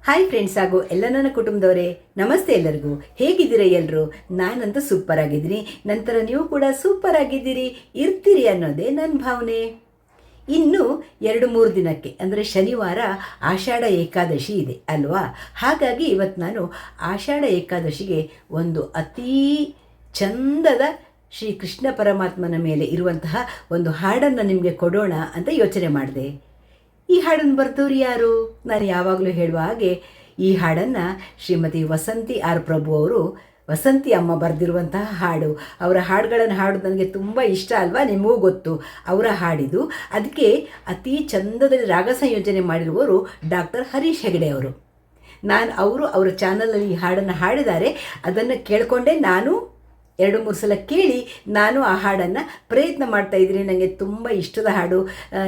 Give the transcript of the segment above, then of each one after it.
Hi friends ಹಾಗೂ ಎಲ್ಲ ನನ್ನ ಕುಟುಂಬದವರೇ, ನಮಸ್ತೆ ಎಲ್ಲರಿಗೂ. ಹೇಗಿದ್ದೀರಾ ಎಲ್ಲರೂ? ನಾನಂತೂ ಸೂಪರ್ ಆಗಿದ್ದೀನಿ. ನಂತರ ನೀವು ಕೂಡ ಸೂಪರ್ ಆಗಿದ್ದೀರಿ, ಇರ್ತೀರಿ ಅನ್ನೋದೇ ನನ್ನ ಭಾವನೆ. ಇನ್ನು 2-3 ದಿನಕ್ಕೆ ಅಂದರೆ ಶನಿವಾರ ಆಷಾಢ ಏಕಾದಶಿ ಇದೆ ಅಲ್ವಾ? ಹಾಗಾಗಿ ಇವತ್ತು ನಾನು ಆಷಾಢ ಏಕಾದಶಿಗೆ ಒಂದು ಅತೀ ಚಂದದ ಶ್ರೀ ಕೃಷ್ಣ ಪರಮಾತ್ಮನ ಮೇಲೆ ಇರುವಂತಹ ಒಂದು ಹಾಡನ್ನು ನಿಮಗೆ ಕೊಡೋಣ ಅಂತ ಯೋಚನೆ ಮಾಡಿದೆ. ಈ ಹಾಡನ್ನು ಬರೆದವರು ಯಾರು? ನಾನು ಯಾವಾಗಲೂ ಹೇಳುವ ಹಾಗೆ ಈ ಹಾಡನ್ನು ಶ್ರೀಮತಿ ವಸಂತಿ ಆರ್ ಪ್ರಭು ಅವರು, ವಸಂತಿ ಅಮ್ಮ ಬರೆದಿರುವಂತಹ ಹಾಡು. ಅವರ ಹಾಡುಗಳನ್ನು ಹಾಡೋದು ನನಗೆ ತುಂಬ ಇಷ್ಟ ಅಲ್ವಾ? ನಿಮಗೂ ಗೊತ್ತು ಅವರ ಹಾಡಿದು. ಅದಕ್ಕೆ ಅತಿ ಚಂದದಲ್ಲಿ ರಾಗ ಸಂಯೋಜನೆ ಮಾಡಿರುವವರು ಡಾಕ್ಟರ್ ಹರೀಶ್ ಹೆಗಡೆ ಅವರು. ಅವರು ಅವರ ಚಾನಲಲ್ಲಿ ಈ ಹಾಡನ್ನು ಹಾಡಿದ್ದಾರೆ. ಅದನ್ನು ಕೇಳಿಕೊಂಡೇ ನಾನು 2-3 ಸಲ ಕೇಳಿ ನಾನು ಆ ಹಾಡನ್ನು ಪ್ರಯತ್ನ ಮಾಡ್ತಾಯಿದ್ದೀನಿ. ನನಗೆ ತುಂಬ ಇಷ್ಟದ ಹಾಡು.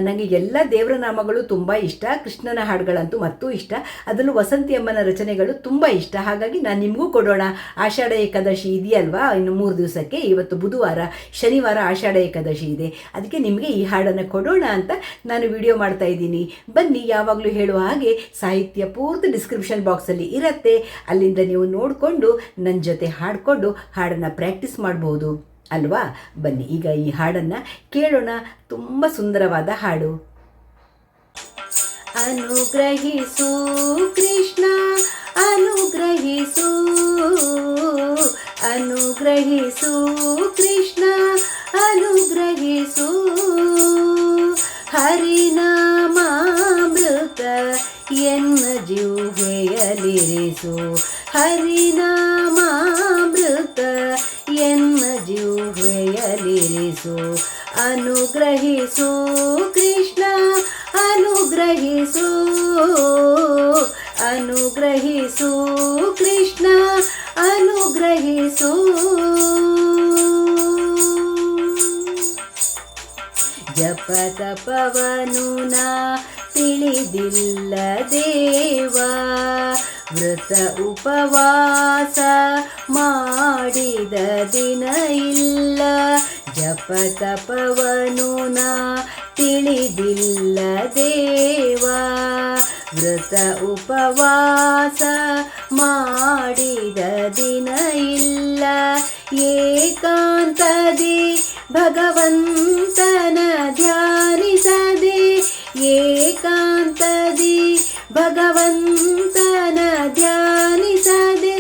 ನನಗೆ ಎಲ್ಲ ದೇವರ ನಾಮಗಳು ತುಂಬ ಇಷ್ಟ, ಕೃಷ್ಣನ ಹಾಡುಗಳಂತೂ ಮತ್ತೂ ಇಷ್ಟ. ಅದರಲ್ಲೂ ವಸಂತಿ ಅಮ್ಮನ ರಚನೆಗಳು ತುಂಬ ಇಷ್ಟ. ಹಾಗಾಗಿ ನಾನು ನಿಮಗೂ ಕೊಡೋಣ. ಆಷಾಢ ಏಕಾದಶಿ ಇದೆಯಲ್ವಾ, ಇನ್ನು 3 ದಿವಸಕ್ಕೆ. ಇವತ್ತು ಬುಧವಾರ, ಶನಿವಾರ ಆಷಾಢ ಏಕಾದಶಿ ಇದೆ. ಅದಕ್ಕೆ ನಿಮಗೆ ಈ ಹಾಡನ್ನು ಕೊಡೋಣ ಅಂತ ನಾನು ವಿಡಿಯೋ ಮಾಡ್ತಾಯಿದ್ದೀನಿ. ಬನ್ನಿ, ಯಾವಾಗಲೂ ಹೇಳುವ ಹಾಗೆ ಸಾಹಿತ್ಯ ಪೂರ್ತಿ ಡಿಸ್ಕ್ರಿಪ್ಷನ್ ಬಾಕ್ಸಲ್ಲಿ ಇರುತ್ತೆ. ಅಲ್ಲಿಂದ ನೀವು ನೋಡಿಕೊಂಡು ನನ್ನ ಜೊತೆ ಹಾಡಿಕೊಂಡು ಹಾಡನ್ನು ಪ್ರಾಕ್ಟೀಸ್ ಮಾಡಬಹುದು ಅಲ್ವಾ? ಬನ್ನಿ ಈಗ ಈ ಹಾಡನ್ನು ಕೇಳೋಣ. ತುಂಬ ಸುಂದರವಾದ ಹಾಡು. ಅನುಗ್ರಹಿಸು ಕೃಷ್ಣ, ಅನುಗ್ರಹಿಸು, ಅನುಗ್ರಹಿಸು ಕೃಷ್ಣ, ಅನುಗ್ರಹಿಸು. ಹರಿನಾಮಾಮೃತ ಎನ್ನ ಜಿಹ್ವೆಯಲ್ಲಿರಿಸು, ಹರಿನಾಮಾಮೃತ ಎನ್ನ ಜಿಹ್ವೆಯಲ್ಲಿರಿಸು. ಅನುಗ್ರಹಿಸು ಕೃಷ್ಣ, ಅನುಗ್ರಹಿಸು, ಅನುಗ್ರಹಿಸು ಕೃಷ್ಣ, ಅನುಗ್ರಹಿಸು. ಜಪ ತಪವನು ನಾ ತಿಳಿದಿಲ್ಲ ದೇವ, ವ್ರತ ಉಪವಾಸ ಮಾಡಿದ ದಿನ ಇಲ್ಲ. ಜಪ ತಪವನು ನಾ ತಿಳಿದಿಲ್ಲ ದೇವ, ವ್ರತ ಉಪವಾಸ ಮಾಡಿದ ದಿನ ಇಲ್ಲ. ಏಕಾಂತದಿ ಭಗವಂತನ ಧ್ಯಾನಿಸದೆ, ಏಕಾಂತದಿ ಭಗವಂತನ ಧ್ಯಾನಿಸದೆ,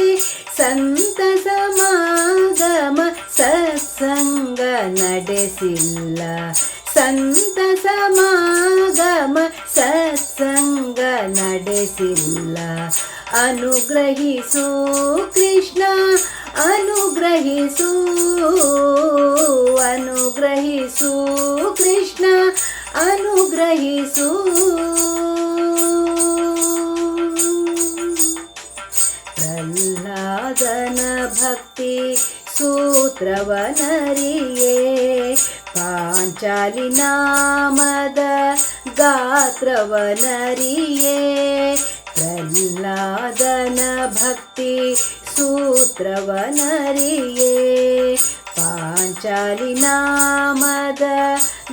ಸಂತ ಸಮಾಗಮ ಸತ್ಸಂಗ ನಡೆಸಿಲ್ಲ. ಸಂತ ಸಮಾಗಮ ಸತ್ಸಂಗ ನಡೆಸಿಲ್ಲ. ಅನುಗ್ರಹಿಸು ಕೃಷ್ಣ, ಅನುಗ್ರಹಿಸು, ಅನುಗ್ರಹಿಸು ಕೃಷ್ಣ, ಅನುಗ್ರಹಿಸು. ಪ್ರಹ್ಲಾದನ ಭಕ್ತಿ ಸೂತ್ರವನರಿಯೇ, ಪಾಂಚಾಲಿ ನಾಮದ ಗಾತ್ರವನರಿಯೇ. ಪ್ರಹ್ಲಾದನ ಭಕ್ತಿ ಸೂತ್ರವನರಿಯೇ, ಪಾಂಚಾಲಿ ನಾಮದ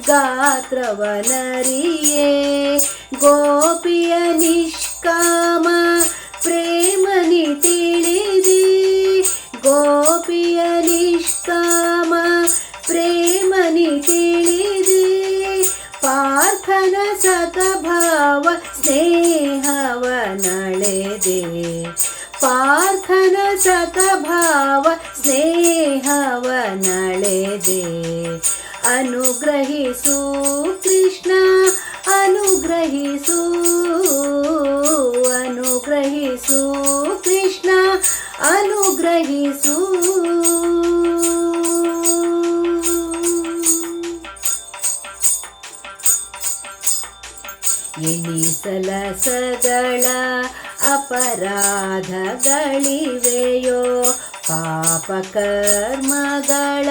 ಗಾತ್ರವನರಿಯೇ. ಗೋಪಿಯ ನಿಷ್ಕಾಮ ಪ್ರೇಮನಿ ತಿಳಿದಿ, ಗೋಪಿಯ ನಿಷ್ಕಾಮ ಪ್ರೇಮನಿ ತಿಳಿದಿ. ಪಾರ್ಥನ ಸತಭಾವ ಸ್ನೇಹವ ನಳೆದೆ, ಪಾರ್ಥನ ಸತಭಾವ ಸ್ನೇಹವ ನಳೆದೆ. ಅನುಗ್ರಹಿಸು ಕೃಷ್ಣ, ಅನುಗ್ರಹಿಸು, ಅನುಗ್ರಹಿಸು ಕೃಷ್ಣ, ಅನುಗ್ರಹಿಸು. ಎಣಿಸಲಸಗಳ ಅಪರಾಧಗಳಿವೆಯೋ, ಪಾಪ ಕರ್ಮಗಳ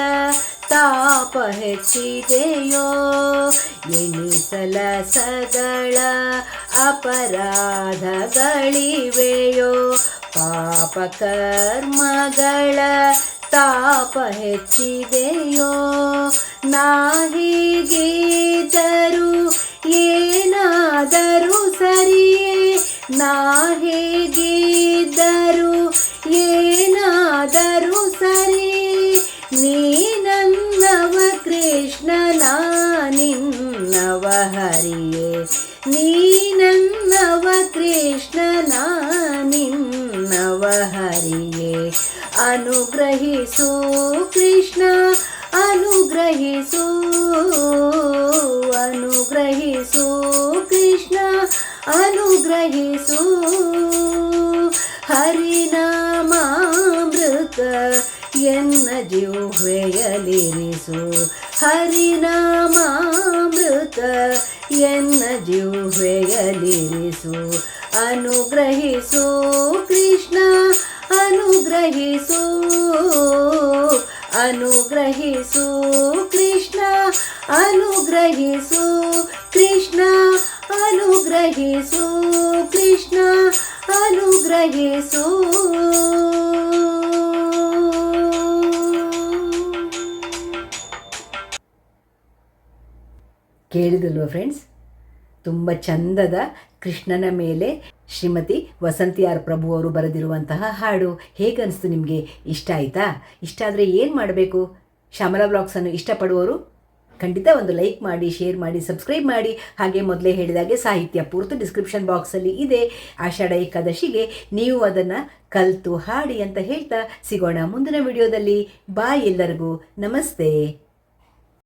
ತಾಪ ಹೆಚ್ಚಿದೆಯೋ. ಎಣಿಸಲಸಗಳ ಅಪರಾಧಗಳಿವೆಯೋ, ಪಾಪ ಕರ್ಮಗಳ ತಾಪ ಹೆಚ್ಚಿದೆಯೋ. ನಾ ಹೀಗಿದ್ದರೂ ಏನಾದರೂ ಸರಿಯೇ, ನಾ ಹೇಗಿದ್ದರು ಏನಾದರೂ ಸರಿ, ನೀ ನನ್ನವ ಕೃಷ್ಣ ನಾ ನಿನ್ನವ ಹರಿಯೇ, ನೀ ನನ್ನವ ಕೃಷ್ಣ ನಾ ನಿನ್ನವ ಹರಿಯೇ. ಅನುಗ್ರಹಿಸು ಕೃಷ್ಣ ಅನುಗ್ರಹಿಸು, ಅನುಗ್ರಹಿಸು ಕೃಷ್ಣ ಅನುಗ್ರಹಿಸು. ಹರಿನಾಮಾಮೃತ ಎನ್ನ ಜಿಹ್ವೆಯಲಿರಿಸು, ಹರಿನಾಮಾಮೃತ ಎನ್ನ ಜಿಹ್ವೆಯಲಿರಿಸು. ಅನುಗ್ರಹಿಸು ಕೃಷ್ಣ ಅನುಗ್ರಹಿಸು, ಅನುಗ್ರಹಿಸು ಕೃಷ್ಣ ಅನುಗ್ರಹಿಸು, ಕೃಷ್ಣ ಅನುಗ್ರಹಿಸು, ಕೃಷ್ಣ ಅನುಗ್ರಹಿಸು. ಕೇಳಿದಲ್ವ ಫ್ರೆಂಡ್ಸ್, ತುಂಬ ಚಂದದ ಕೃಷ್ಣನ ಮೇಲೆ ಶ್ರೀಮತಿ ವಸಂತಿ ಆರ್ ಪ್ರಭು ಅವರು ಬರೆದಿರುವಂತಹ ಹಾಡು. ಹೇಗನ್ನಿಸ್ತು ನಿಮಗೆ? ಇಷ್ಟ ಆಯಿತಾ? ಇಷ್ಟ ಆದರೆ ಏನು ಮಾಡಬೇಕು? ಶ್ಯಾಮಲಾ ವ್ಲಾಗ್ಸನ್ನು ಇಷ್ಟಪಡುವವರು ಖಂಡಿತ ಒಂದು ಲೈಕ್ ಮಾಡಿ, ಶೇರ್ ಮಾಡಿ, ಸಬ್ಸ್ಕ್ರೈಬ್ ಮಾಡಿ. ಹಾಗೆ ಮೊದಲೇ ಹೇಳಿದಾಗೆ ಸಾಹಿತ್ಯ ಪೂರ್ತಿ ಡಿಸ್ಕ್ರಿಪ್ಷನ್ ಬಾಕ್ಸಲ್ಲಿ ಇದೆ. ಆಷಾಢ ಏಕಾದಶಿಗೆ ನೀವು ಅದನ್ನು ಕಲಿತು ಹಾಡಿ ಅಂತ ಹೇಳ್ತಾ ಸಿಗೋಣ ಮುಂದಿನ ವಿಡಿಯೋದಲ್ಲಿ. ಬಾಯ್, ಎಲ್ಲರಿಗೂ ನಮಸ್ತೆ.